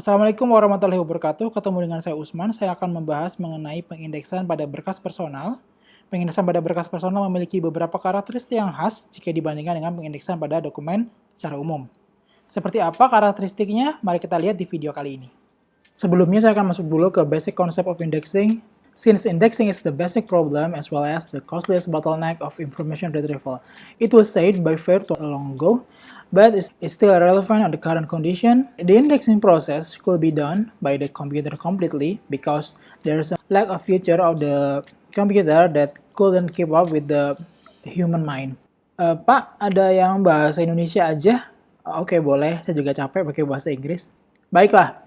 Assalamualaikum warahmatullahi wabarakatuh. Ketemu dengan saya Usman. Saya akan membahas mengenai pengindeksan pada berkas personal. Pengindeksan pada berkas personal memiliki beberapa karakteristik yang khas jika dibandingkan dengan pengindeksan pada dokumen secara umum. Seperti apa karakteristiknya? Mari kita lihat di video kali ini. Sebelumnya saya akan masuk dulu ke basic concept of indexing. Since indexing is the basic problem as well as the costliest bottleneck of information retrieval, it was said by Fairto long ago, but is still relevant on the current condition. The indexing process could be done by the computer completely because there is a lack of feature of the computer that couldn't keep up with the human mind. Pak, ada yang bahasa Indonesia aja? Oke, boleh. Saya juga capek pakai bahasa Inggris. Baiklah.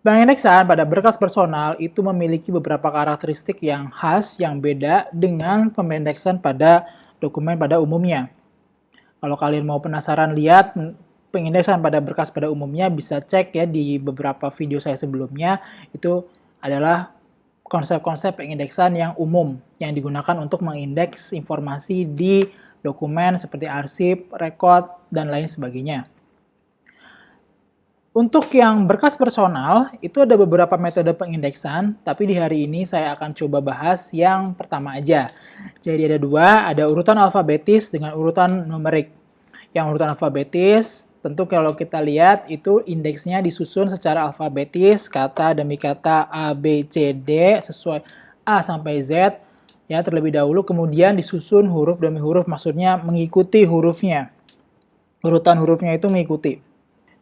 Pengindeksan pada berkas personal itu memiliki beberapa karakteristik yang khas yang beda dengan pengindeksan pada dokumen pada umumnya. Kalau kalian mau penasaran lihat pengindeksan pada berkas pada umumnya, bisa cek ya di beberapa video saya sebelumnya. Itu adalah konsep-konsep pengindeksan yang umum yang digunakan untuk mengindeks informasi di dokumen seperti arsip, rekod, dan lain sebagainya. Untuk yang berkas personal, itu ada beberapa metode pengindeksan, tapi di hari ini saya akan coba bahas yang pertama aja. Jadi ada dua, ada urutan alfabetis dengan urutan numerik. Yang urutan alfabetis, tentu kalau kita lihat itu indeksnya disusun secara alfabetis, kata demi kata A, B, C, D, sesuai A sampai Z, ya terlebih dahulu, kemudian disusun huruf demi huruf, maksudnya mengikuti hurufnya. Urutan hurufnya itu mengikuti.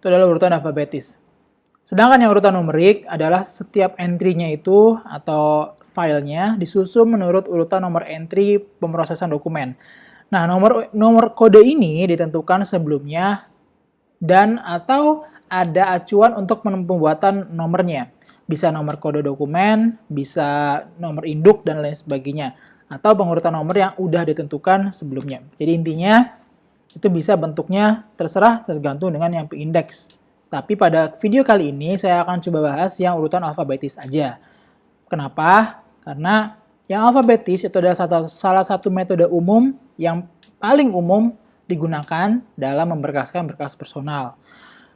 Itu adalah urutan alfabetis. Sedangkan yang urutan numerik adalah setiap entry-nya itu atau filenya disusun menurut urutan nomor entry pemrosesan dokumen. Nah, nomor kode ini ditentukan sebelumnya dan atau ada acuan untuk pembuatan nomornya. Bisa nomor kode dokumen, bisa nomor induk, dan lain sebagainya. Atau pengurutan nomor yang udah ditentukan sebelumnya. Jadi intinya, itu bisa bentuknya terserah tergantung dengan yang indeks. Tapi pada video kali ini saya akan coba bahas yang urutan alfabetis aja. Kenapa? Karena yang alfabetis itu adalah salah satu metode umum yang paling umum digunakan dalam memberkaskan berkas personal.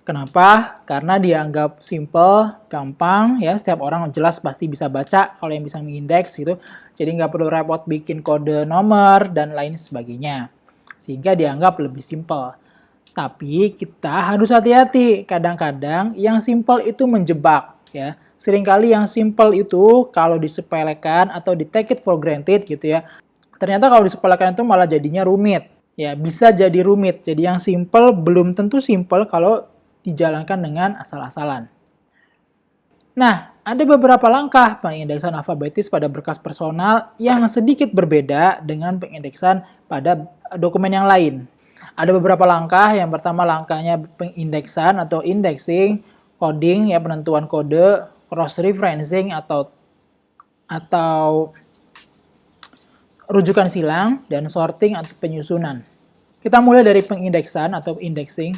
Kenapa? Karena dianggap simple, gampang, ya setiap orang jelas pasti bisa baca kalau yang bisa mengindeks gitu. Jadi nggak perlu repot bikin kode nomor dan lain sebagainya. Sehingga dianggap lebih simpel. Tapi kita harus hati-hati. Kadang-kadang yang simpel itu menjebak, ya. Seringkali yang simpel itu kalau disepelekan atau di take it for granted gitu ya. Ternyata kalau disepelekan itu malah jadinya rumit. Ya, bisa jadi rumit. Jadi yang simpel belum tentu simpel kalau dijalankan dengan asal-asalan. Nah, ada beberapa langkah pengindeksan alfabetis pada berkas personal yang sedikit berbeda dengan pengindeksan pada dokumen yang lain. Ada beberapa langkah. Yang pertama langkahnya pengindeksan atau indexing, coding ya penentuan kode, cross-referencing atau rujukan silang, dan sorting atau penyusunan. Kita mulai dari pengindeksan atau indexing.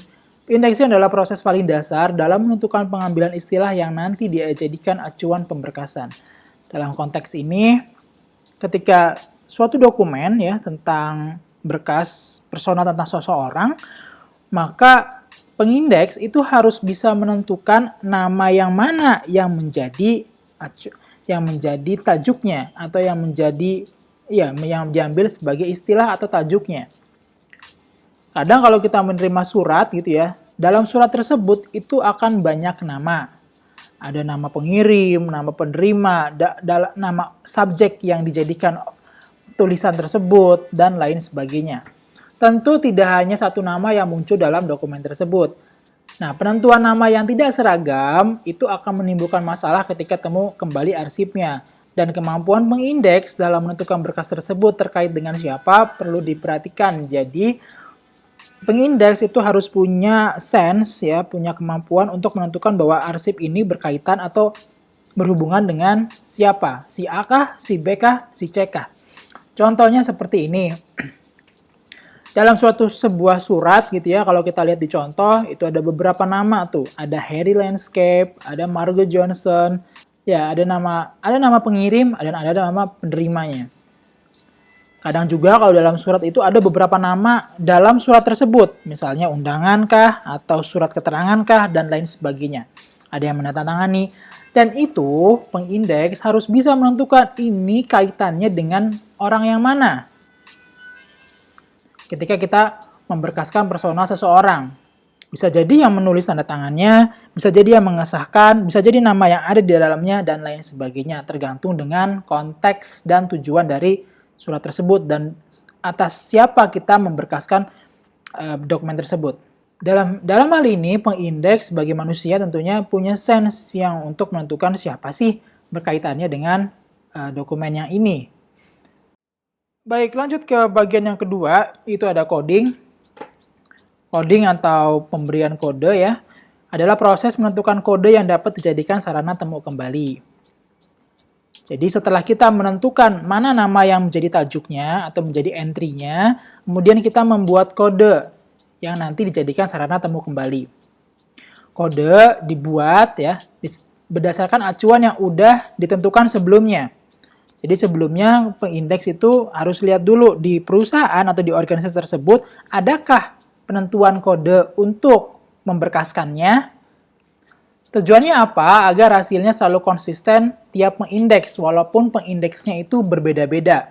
Indexing adalah proses paling dasar dalam menentukan pengambilan istilah yang nanti dijadikan acuan pemberkasan. Dalam konteks ini, ketika suatu dokumen ya tentang berkas personal tentang seseorang, maka pengindeks itu harus bisa menentukan nama yang mana yang menjadi tajuknya atau yang diambil sebagai istilah atau tajuknya. Kadang kalau kita menerima surat gitu ya, dalam surat tersebut itu akan banyak nama. Ada nama pengirim, nama penerima, nama subjek yang dijadikan tulisan tersebut, dan lain sebagainya. Tentu tidak hanya satu nama yang muncul dalam dokumen tersebut. Nah, penentuan nama yang tidak seragam itu akan menimbulkan masalah ketika temu kembali arsipnya. Dan kemampuan mengindeks dalam menentukan berkas tersebut terkait dengan siapa perlu diperhatikan. Jadi, pengindeks itu harus punya sense ya, punya kemampuan untuk menentukan bahwa arsip ini berkaitan atau berhubungan dengan siapa, si A kah, si B kah, si C kah. Contohnya seperti ini. Dalam sebuah surat gitu ya, kalau kita lihat di contoh itu ada beberapa nama tuh, ada Harry Landscape, ada Margo Johnson, ya ada nama pengirim dan ada nama penerimanya. Kadang juga kalau dalam surat itu ada beberapa nama dalam surat tersebut, misalnya undangan kah, atau surat keterangan kah, dan lain sebagainya. ada yang menandatangani, dan itu pengindeks harus bisa menentukan ini kaitannya dengan orang yang mana. Ketika kita memberkaskan personal seseorang, bisa jadi yang menulis tanda tangannya, bisa jadi yang mengesahkan, bisa jadi nama yang ada di dalamnya, dan lain sebagainya, tergantung dengan konteks dan tujuan dari surat tersebut dan atas siapa kita memberkaskan dokumen tersebut. Dalam hal ini, pengindeks sebagai manusia tentunya punya sense yang untuk menentukan siapa sih berkaitannya dengan dokumen yang ini. Baik, lanjut ke bagian yang kedua, itu ada coding. Coding atau pemberian kode ya, adalah proses menentukan kode yang dapat dijadikan sarana temu kembali. Jadi setelah kita menentukan mana nama yang menjadi tajuknya atau menjadi entry-nya, kemudian kita membuat kode yang nanti dijadikan sarana temu kembali. Kode dibuat ya berdasarkan acuan yang udah ditentukan sebelumnya. Jadi sebelumnya pengindeks itu harus lihat dulu di perusahaan atau di organisasi tersebut adakah penentuan kode untuk memberkaskannya. Tujuannya apa? Agar hasilnya selalu konsisten tiap pengindeks, walaupun pengindeksnya itu berbeda-beda.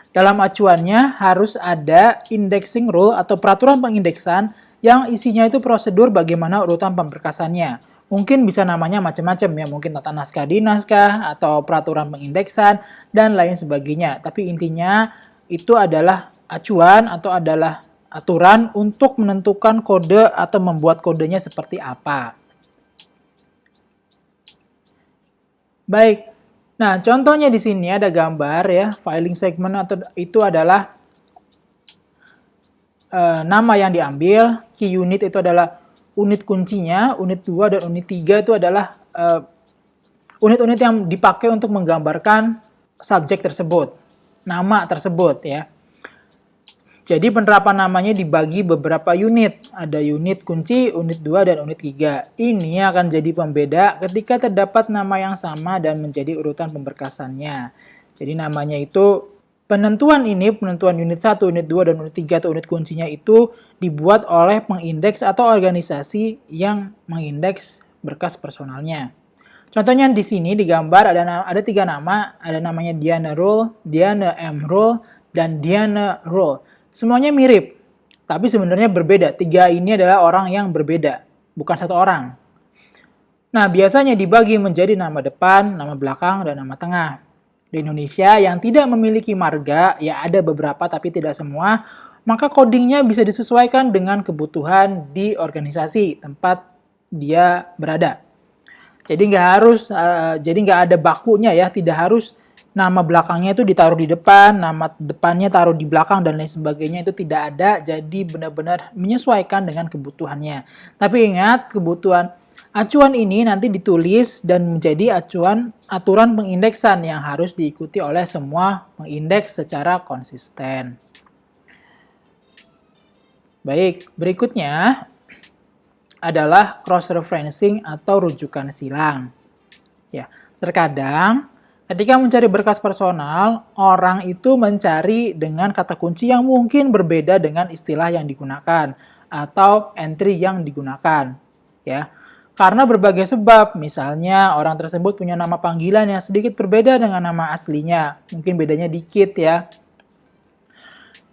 Dalam acuannya harus ada indexing rule atau peraturan pengindeksan yang isinya itu prosedur bagaimana urutan pemberkasannya. Mungkin bisa namanya macam-macam ya, mungkin tata naskah di naskah atau peraturan pengindeksan dan lain sebagainya. Tapi intinya itu adalah acuan atau adalah aturan untuk menentukan kode atau membuat kodenya seperti apa. Baik, nah contohnya di sini ada gambar ya, filing segment atau itu adalah nama yang diambil, key unit itu adalah unit kuncinya, unit 2 dan unit 3 itu adalah unit-unit yang dipakai untuk menggambarkan subjek tersebut, nama tersebut ya. Jadi penerapan namanya dibagi beberapa unit. Ada unit kunci, unit 2, dan unit 3. Ini akan jadi pembeda ketika terdapat nama yang sama dan menjadi urutan pemberkasannya. Jadi namanya itu, penentuan unit 1, unit 2, dan unit 3 atau unit kuncinya itu dibuat oleh pengindeks atau organisasi yang mengindeks berkas personalnya. Contohnya di sini digambar ada 3 nama, ada namanya Diana Rule, Diana M. Rule, dan Diana Rule. Semuanya mirip, tapi sebenarnya berbeda. 3 ini adalah orang yang berbeda, bukan satu orang. Nah, biasanya dibagi menjadi nama depan, nama belakang, dan nama tengah. Di Indonesia yang tidak memiliki marga, ya ada beberapa tapi tidak semua, maka codingnya bisa disesuaikan dengan kebutuhan di organisasi tempat dia berada. Jadi nggak ada bakunya ya, tidak harus nama belakangnya itu ditaruh di depan, nama depannya taruh di belakang, dan lain sebagainya, itu tidak ada. Jadi benar-benar menyesuaikan dengan kebutuhannya. Tapi ingat, acuan ini nanti ditulis dan menjadi aturan pengindeksan yang harus diikuti oleh semua pengindeks secara konsisten. Baik, berikutnya adalah cross-referencing atau rujukan silang. Ya, terkadang ketika mencari berkas personal, orang itu mencari dengan kata kunci yang mungkin berbeda dengan istilah yang digunakan atau entry yang digunakan, ya. Karena berbagai sebab, misalnya orang tersebut punya nama panggilan yang sedikit berbeda dengan nama aslinya, mungkin bedanya dikit ya.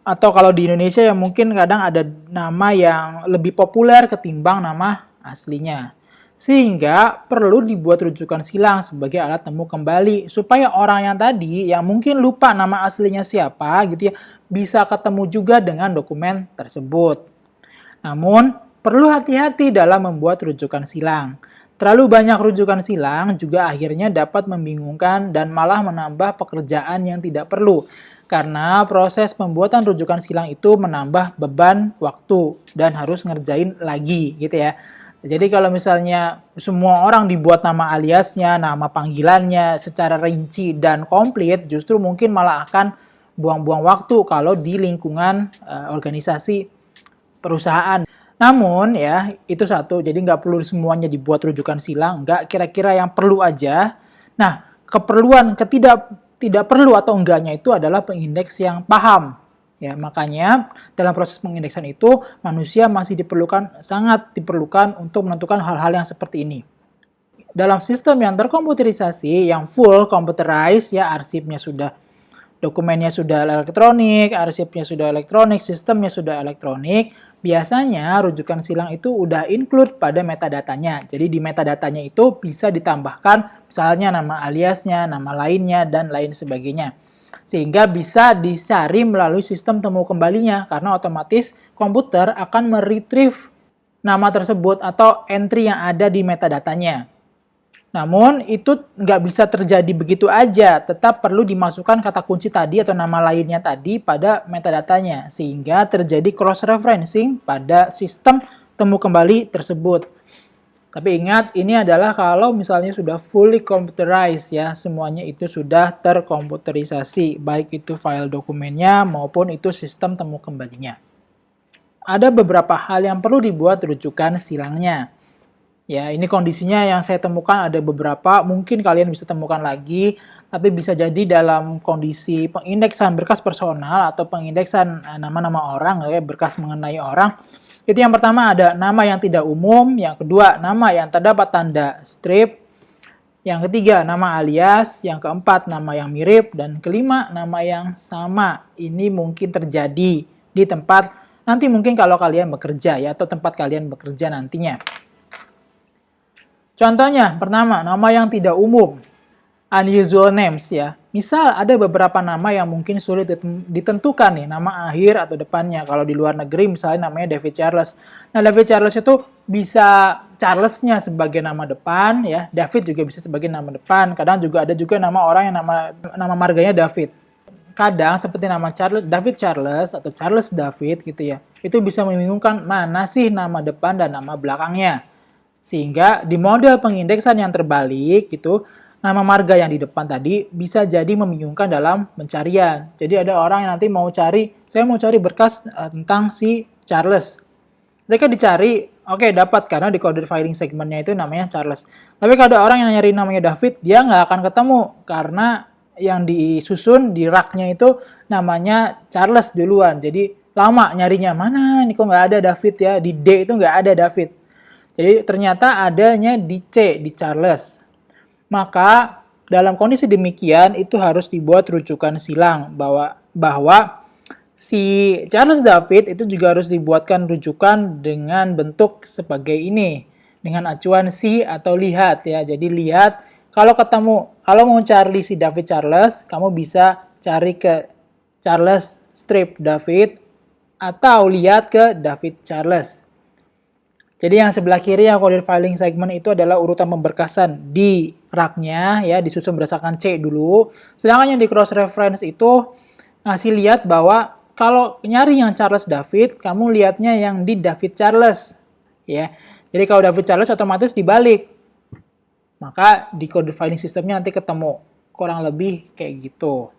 Atau kalau di Indonesia ya mungkin kadang ada nama yang lebih populer ketimbang nama aslinya. Sehingga perlu dibuat rujukan silang sebagai alat temu kembali supaya orang yang tadi yang mungkin lupa nama aslinya siapa gitu ya bisa ketemu juga dengan dokumen tersebut. Namun perlu hati-hati dalam membuat rujukan silang. Terlalu banyak rujukan silang juga akhirnya dapat membingungkan dan malah menambah pekerjaan yang tidak perlu. Karena proses pembuatan rujukan silang itu menambah beban waktu dan harus ngerjain lagi gitu ya. Jadi kalau misalnya semua orang dibuat nama aliasnya, nama panggilannya secara rinci dan komplit, justru mungkin malah akan buang-buang waktu kalau di lingkungan organisasi perusahaan. Namun ya itu satu, jadi nggak perlu semuanya dibuat rujukan silang, nggak, kira-kira yang perlu aja. Nah, keperluan tidak perlu atau enggaknya itu adalah pengindeks yang paham. Ya, makanya dalam proses pengindeksan itu manusia masih sangat diperlukan untuk menentukan hal-hal yang seperti ini. dalam sistem yang terkomputerisasi, yang full computerized ya, arsipnya sudah, dokumennya sudah elektronik, arsipnya sudah elektronik, sistemnya sudah elektronik, biasanya rujukan silang itu udah include pada metadatanya. Jadi di metadatanya itu bisa ditambahkan misalnya nama aliasnya, nama lainnya, dan lain sebagainya. Sehingga bisa dicari melalui sistem temu kembalinya, karena otomatis komputer akan meretrieve nama tersebut atau entry yang ada di metadatanya. Namun itu nggak bisa terjadi begitu aja, tetap perlu dimasukkan kata kunci tadi atau nama lainnya tadi pada metadatanya, sehingga terjadi cross-referencing pada sistem temu kembali tersebut. Tapi ingat, ini adalah kalau misalnya sudah fully computerized ya, semuanya itu sudah terkomputerisasi, baik itu file dokumennya maupun itu sistem temu kembalinya. Ada beberapa hal yang perlu dibuat rujukan silangnya. Ya, ini kondisinya yang saya temukan ada beberapa, mungkin kalian bisa temukan lagi, tapi bisa jadi dalam kondisi pengindeksan berkas personal atau pengindeksan nama-nama orang, ya, berkas mengenai orang. Itu yang pertama ada nama yang tidak umum, yang kedua nama yang terdapat tanda strip, yang ketiga nama alias, yang keempat nama yang mirip, dan kelima nama yang sama. Ini mungkin terjadi di tempat, nanti mungkin kalau kalian bekerja ya, atau tempat kalian bekerja nantinya. Contohnya, pertama, nama yang tidak umum, unusual names ya. Misal ada beberapa nama yang mungkin sulit ditentukan nih, nama akhir atau depannya. Kalau di luar negeri misalnya namanya David Charles. Nah, David Charles itu bisa Charles-nya sebagai nama depan ya, David juga bisa sebagai nama depan. Kadang juga ada juga nama orang yang nama marganya David. Kadang seperti nama David Charles atau Charles David gitu ya. Itu bisa membingungkan mana sih nama depan dan nama belakangnya. Sehingga di model pengindeksan yang terbalik gitu, nama marga yang di depan tadi bisa jadi membingungkan dalam pencarian. Jadi ada orang yang nanti mau cari, saya mau cari berkas tentang si Charles. Mereka dicari, oke dapat karena di coded filing segmentnya itu namanya Charles. Tapi kalau ada orang yang nyari namanya David, dia nggak akan ketemu karena yang disusun di rak-nya itu namanya Charles duluan. Jadi lama nyarinya, mana nih kok nggak ada David ya, di D itu nggak ada David. Jadi ternyata adanya di C, di Charles. Maka dalam kondisi demikian itu harus dibuat rujukan silang bahwa si Charles David itu juga harus dibuatkan rujukan dengan bentuk sebagai ini, dengan acuan si atau lihat ya. Jadi lihat, kalau mau cari si David Charles, kamu bisa cari ke Charles strip David atau lihat ke David Charles. Jadi yang sebelah kiri yang coded filing segment itu adalah urutan pemberkasan di rak-nya ya, disusun berdasarkan C dulu. Sedangkan yang di cross reference itu ngasih lihat bahwa kalau nyari yang Charles David, kamu lihatnya yang di David Charles ya. Jadi kalau David Charles otomatis dibalik. Maka di coded filing systemnya nanti ketemu. Kurang lebih kayak gitu.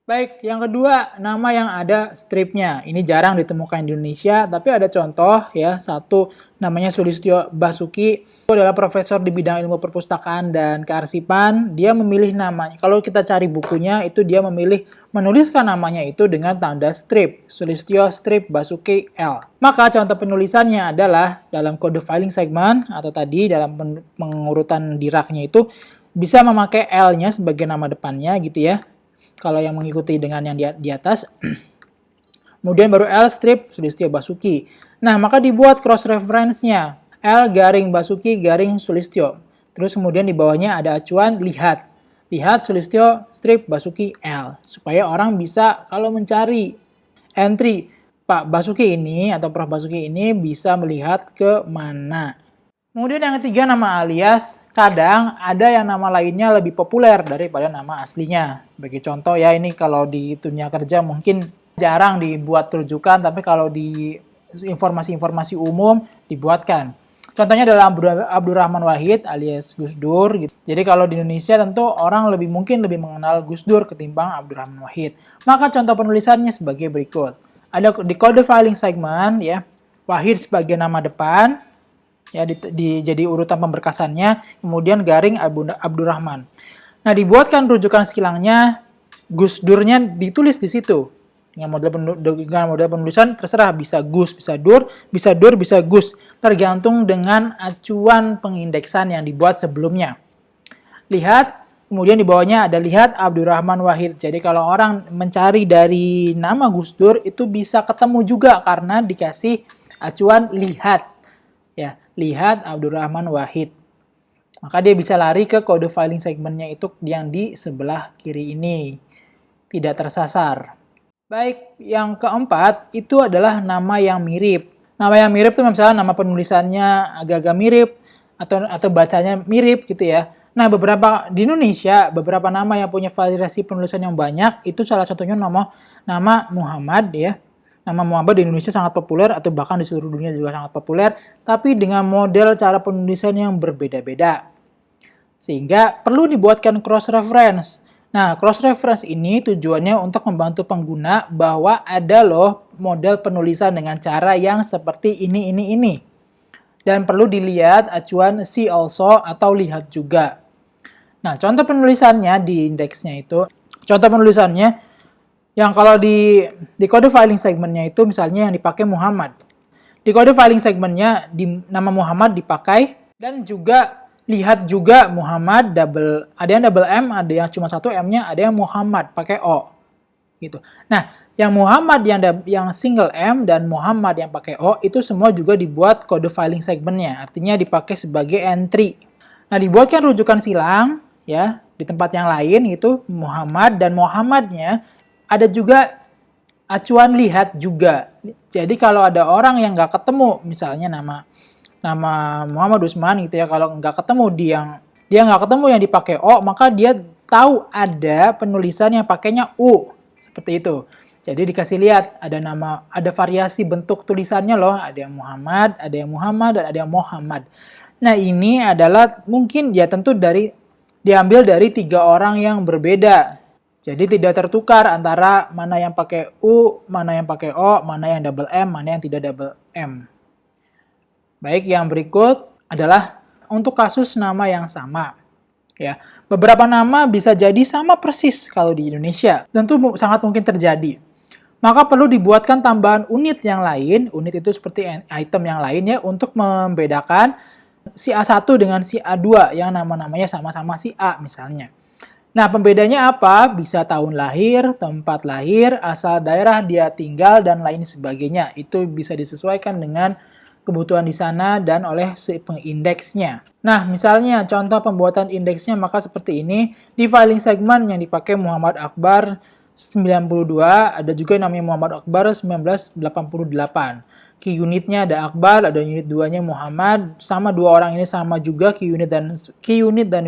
Baik, yang kedua, nama yang ada stripnya. Ini jarang ditemukan di Indonesia, tapi ada contoh ya. Satu, namanya Sulistyo Basuki. Itu adalah profesor di bidang ilmu perpustakaan dan kearsipan. Dia memilih namanya. Kalau kita cari bukunya, itu dia memilih menuliskan namanya itu dengan tanda strip. Sulistyo strip Basuki L. Maka contoh penulisannya adalah dalam kode filing segment, atau tadi dalam pengurutan di rak-nya itu, bisa memakai L-nya sebagai nama depannya gitu ya. Kalau yang mengikuti dengan yang di atas. Kemudian baru L strip Sulistyo Basuki. Nah, maka dibuat cross reference-nya. L garing Basuki garing Sulistyo. Terus kemudian di bawahnya ada acuan lihat. Lihat Sulistyo strip Basuki L. Supaya orang bisa kalau mencari entry Pak Basuki ini atau Prof Basuki ini bisa melihat ke mana. Kemudian yang ketiga nama alias, kadang ada yang nama lainnya lebih populer daripada nama aslinya. Bagi contoh ya, ini kalau di dunia kerja mungkin jarang dibuat rujukan, tapi kalau di informasi-informasi umum dibuatkan. Contohnya adalah Abdurrahman Wahid alias Gus Dur. Gitu. Jadi kalau di Indonesia tentu orang mungkin lebih mengenal Gus Dur ketimbang Abdurrahman Wahid. Maka contoh penulisannya sebagai berikut. Ada di code filing segment ya, Wahid sebagai nama depan. Ya, jadi urutan pemberkasannya, kemudian garing Abdurrahman. Nah, dibuatkan rujukan silangnya, Gus Durnya ditulis di situ. Dengan model penulisan terserah, bisa gus, bisa dur, bisa dur, bisa gus, tergantung dengan acuan pengindeksan yang dibuat sebelumnya. Lihat, kemudian di bawahnya ada lihat Abdurrahman Wahid. Jadi kalau orang mencari dari nama Gus Dur itu bisa ketemu juga karena dikasih acuan lihat. Ya, lihat Abdurrahman Wahid. Maka dia bisa lari ke kode filing segmentnya itu yang di sebelah kiri ini. Tidak tersasar. Baik, yang keempat itu adalah nama yang mirip. Nama yang mirip itu misalnya nama penulisannya agak-agak mirip atau bacanya mirip gitu ya. Nah, di Indonesia beberapa nama yang punya variasi penulisan yang banyak itu salah satunya nama Muhammad ya. Nama Muhammad di Indonesia sangat populer atau bahkan di seluruh dunia juga sangat populer, tapi dengan model cara penulisan yang berbeda-beda. Sehingga perlu dibuatkan cross reference. Nah, cross-reference ini tujuannya untuk membantu pengguna bahwa ada loh model penulisan dengan cara yang seperti ini. Dan perlu dilihat acuan see also atau lihat juga. Nah, contoh penulisannya di indeksnya itu, contoh penulisannya yang kalau di kode filing segmentnya itu misalnya yang dipakai Muhammad. Di kode filing segmentnya nama Muhammad dipakai dan juga lihat juga Muhammad ada yang double M, ada yang cuma satu M-nya, ada yang Muhammad pakai O. Gitu. Nah, yang Muhammad yang single M dan Muhammad yang pakai O itu semua juga dibuat kode filing segmentnya, artinya dipakai sebagai entry. Nah, dibuatkan rujukan silang ya di tempat yang lain itu Muhammad dan Muhammadnya ada juga acuan lihat juga. Jadi kalau ada orang yang nggak ketemu misalnya nama Muhammad Usman gitu ya, kalau nggak ketemu dia nggak ketemu yang dipakai O, maka dia tahu ada penulisan yang pakainya U seperti itu. Jadi dikasih lihat ada variasi bentuk tulisannya loh, ada yang Muhammad, dan ada yang Muhammad. Nah, ini adalah mungkin ya tentu diambil dari 3 orang yang berbeda. Jadi tidak tertukar antara mana yang pakai U, mana yang pakai O, mana yang double M, mana yang tidak double M. Baik, yang berikut adalah untuk kasus nama yang sama. Ya, beberapa nama bisa jadi sama persis kalau di Indonesia. Tentu sangat mungkin terjadi. Maka perlu dibuatkan tambahan unit yang lain, unit itu seperti item yang lain ya, untuk membedakan si A1 dengan si A2 yang nama-namanya sama-sama si A misalnya. Nah, pembedanya apa? Bisa tahun lahir, tempat lahir, asal daerah dia tinggal, dan lain sebagainya. Itu bisa disesuaikan dengan kebutuhan di sana dan oleh si pengindeksnya. Nah, misalnya contoh pembuatan indeksnya maka seperti ini. Di filing segment yang dipakai Muhammad Akbar 92, ada juga yang namanya Muhammad Akbar 1988. Key unitnya ada Akbar, ada unit 2-nya Muhammad, sama dua orang ini sama juga key unit dan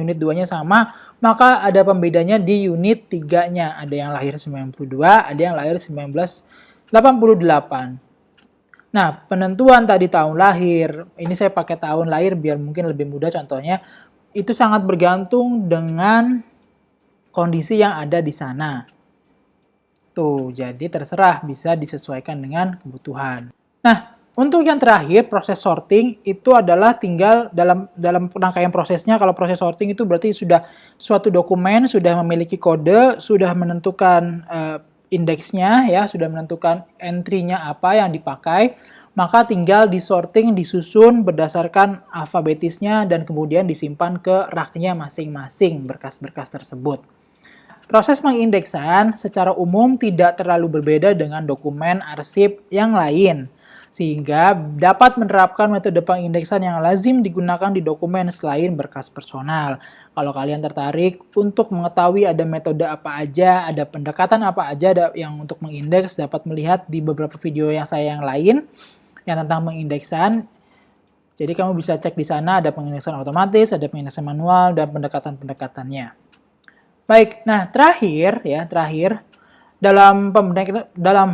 unit 2-nya sama, maka ada pembedanya di unit 3-nya. Ada yang lahir 92, ada yang lahir 1988. Nah, penentuan tadi tahun lahir, ini saya pakai tahun lahir biar mungkin lebih mudah contohnya, itu sangat bergantung dengan kondisi yang ada di sana. Tuh, jadi terserah bisa disesuaikan dengan kebutuhan. Nah, untuk yang terakhir, proses sorting itu adalah tinggal dalam rangkaian prosesnya. Kalau proses sorting itu berarti sudah suatu dokumen, sudah memiliki kode, sudah menentukan indeksnya ya, sudah menentukan entry-nya apa yang dipakai, maka tinggal disorting, disusun berdasarkan alfabetisnya dan kemudian disimpan ke rak-nya masing-masing berkas-berkas tersebut. Proses pengindeksan secara umum tidak terlalu berbeda dengan dokumen arsip yang lain, sehingga dapat menerapkan metode pengindeksan yang lazim digunakan di dokumen selain berkas personal. Kalau kalian tertarik untuk mengetahui ada metode apa aja, ada pendekatan apa aja yang untuk mengindeks, dapat melihat di beberapa video yang lain yang tentang pengindeksan. Jadi kamu bisa cek di sana, ada pengindeksan otomatis, ada pengindeksan manual, dan pendekatan-pendekatannya. Baik, nah terakhir dalam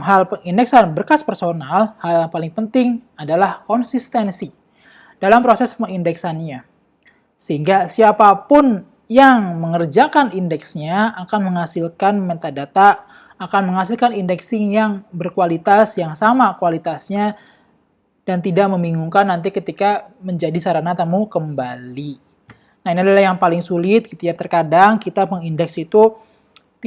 hal pengindeksan berkas personal, hal yang paling penting adalah konsistensi dalam proses pengindeksannya. Sehingga siapapun yang mengerjakan indeksnya akan menghasilkan metadata, akan menghasilkan indexing yang berkualitas, yang sama kualitasnya, dan tidak membingungkan nanti ketika menjadi sarana temu kembali. Nah, ini adalah yang paling sulit gitu ya. Terkadang kita mengindeks itu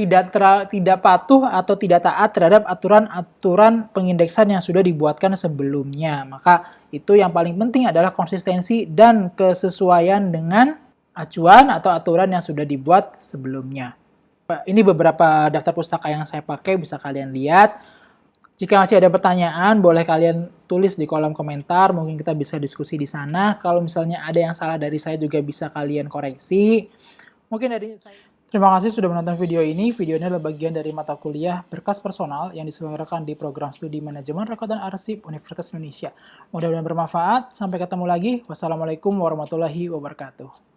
tidak patuh atau tidak taat terhadap aturan-aturan pengindeksan yang sudah dibuatkan sebelumnya. Maka itu yang paling penting adalah konsistensi dan kesesuaian dengan acuan atau aturan yang sudah dibuat sebelumnya. Ini beberapa daftar pustaka yang saya pakai, bisa kalian lihat. Jika masih ada pertanyaan, boleh kalian tulis di kolom komentar, mungkin kita bisa diskusi di sana. Kalau misalnya ada yang salah dari saya juga bisa kalian koreksi. Mungkin dari saya. Terima kasih sudah menonton video ini. Video ini adalah bagian dari mata kuliah Berkas Personal yang diselenggarakan di program studi Manajemen Rekod dan Arsip Universitas Indonesia. Mudah-mudahan bermanfaat. Sampai ketemu lagi. Wassalamualaikum warahmatullahi wabarakatuh.